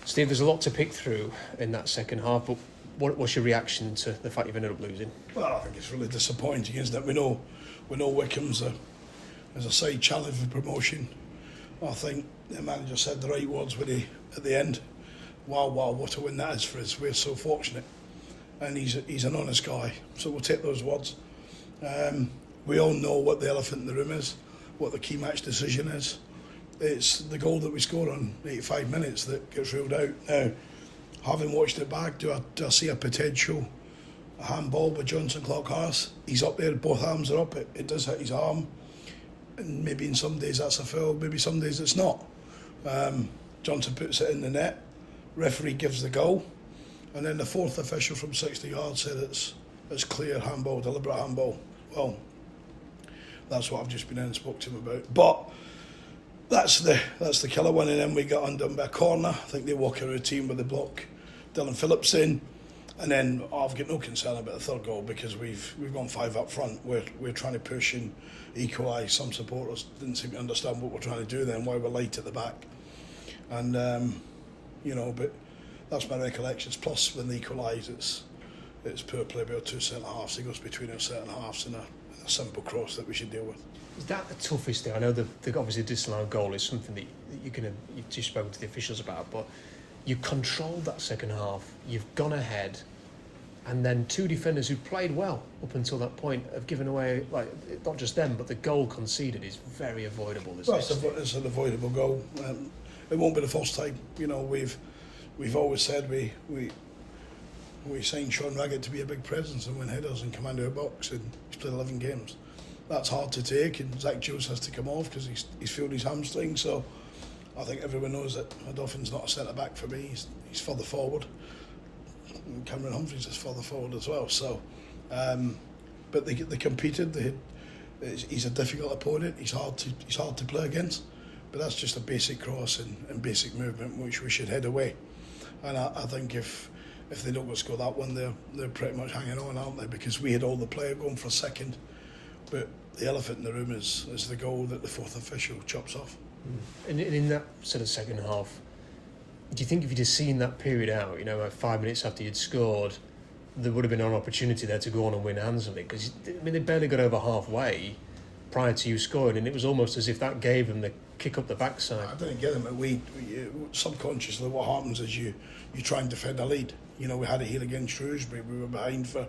Steve, there's a lot to pick through in that second half, but what's your reaction to the fact you've ended up losing? Well, I think it's really disappointing, isn't it? We know Wycombe's as a side challenge for promotion. I think the manager said the right words at the end. Wow, what a win that is for us. We're so fortunate. And he's an honest guy, so we'll take those words. We all know what the elephant in the room is, what the key match decision is. It's the goal that we score on 85 minutes that gets ruled out. Now, having watched it back, do I see a potential handball with Johnson Clark-Harris? He's up there, both arms are up, it does hit his arm. And maybe in some days that's a foul, maybe some days it's not. Johnson puts it in the net, referee gives the goal, and then the fourth official from 60 yards said it's clear handball, deliberate handball. Well, that's what I've just been in and spoke to him about. But that's the killer one, and then we got undone by a corner. I think they walk a routine with the block Dylan Phillips in, and then I've got no concern about the third goal because we've gone 5 up front. We're trying to push and equalise. Some supporters didn't seem to understand what we're trying to do then, why we're light at the back, and but that's my recollections. Plus, when they equalise, it's poor play by our two centre halves. He goes between our centre halves in a simple cross that we should deal with. Is that the toughest thing? I know the obviously disallowed goal is something that you've just spoken to the officials about, but you controlled that second half. You've gone ahead, and then two defenders who played well up until that point have given away, like, not just them, but the goal conceded is very avoidable. It's an avoidable goal. It won't be the first time. We've always said we signed Sean Raggett to be a big presence and win headers and command our box, and he's played 11 games. That's hard to take, and Zach Jules has to come off because he's filled his hamstring. So I think everyone knows that Adolphin's not a centre back for me. He's further forward. And Cameron Humphreys is further forward as well. So, but they competed. He's a difficult opponent. He's hard to play against. But that's just a basic cross and basic movement which we should head away. And I think if they don't go score that one, they're pretty much hanging on, aren't they? Because we had all the player going for a second. But the elephant in the room is the goal that the fourth official chops off. And in that sort of second half, do you think if you'd have seen that period out, 5 minutes after you'd scored, there would have been an opportunity there to go on and win handily? Because, they barely got over halfway prior to you scoring, and it was almost as if that gave them the kick up the backside. I didn't get them. We subconsciously, what happens is you try and defend a lead. We had it here against Shrewsbury. We were behind for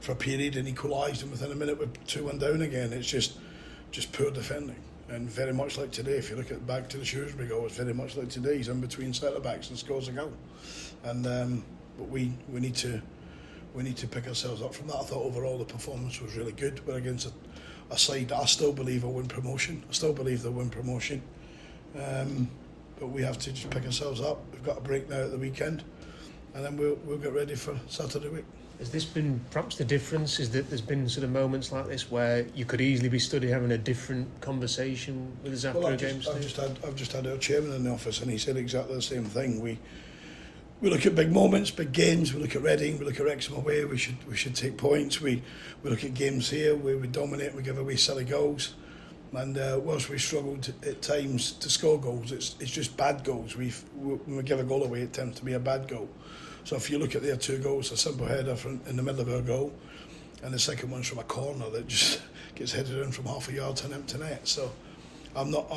a period and equalised, and within a minute we're 2-1 down again. It's just poor defending, and very much like today. If you look back to the Shrewsbury goal, it's very much like today. He's in between centre backs and scores a goal, and but we need to pick ourselves up from that. I thought overall the performance was really good. We're against a side that I still believe will win promotion. I still believe they'll win promotion, but we have to just pick ourselves up. We've got a break now at the weekend, and then we'll get ready for Saturday week. Has this been perhaps the difference? Is that there's been sort of moments like this where you could easily be stood having a different conversation with us after a game? I've just had our chairman in the office, and he said exactly the same thing. We look at big moments, big games. We look at Reading. We look at Wrexham away. We should take points. We look at games here where we dominate. We give away silly goals, and whilst we struggled at times to score goals, it's just bad goals. When we give a goal away, it tends to be a bad goal. So if you look at their two goals, a simple header in the middle of our goal, and the second one's from a corner that just gets headed in from half a yard to an empty net. So I'm not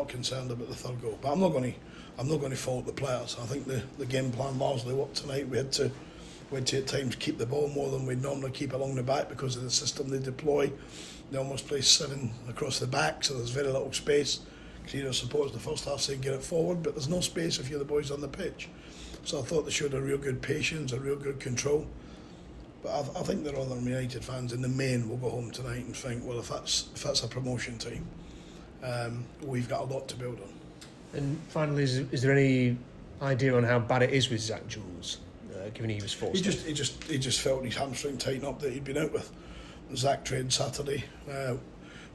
concerned about the third goal, but I'm not going to fault the players. I think the game plan largely worked tonight. We had to at times keep the ball more than we'd normally keep along the back because of the system they deploy. They almost play 7 across the back, so there's very little space. Because suppose the first half say get it forward, but there's no space if you're the boys on the pitch. So I thought they showed a real good patience, a real good control. But I think the Rotherham United fans in the main will go home tonight and think, well, if that's a promotion team, we've got a lot to build on. And finally, is there any idea on how bad it is with Zach Jules, given he was forced? He just felt his hamstring tighten up that he'd been out with. Zach trained Saturday.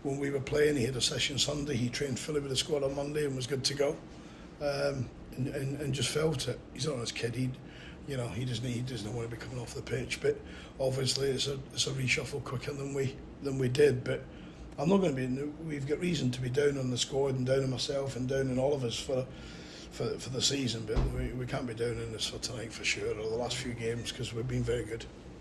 When we were playing, he had a session Sunday. He trained fully with the squad on Monday and was good to go. And just felt it. He's not his kid. He doesn't want to be coming off the pitch. But obviously, it's a reshuffle quicker than we did. But I'm not going to be. We've got reason to be down on the squad and down on myself and down on all of us for for the season, but we can't be down in this for tonight for sure, or the last few games, because we've been very good.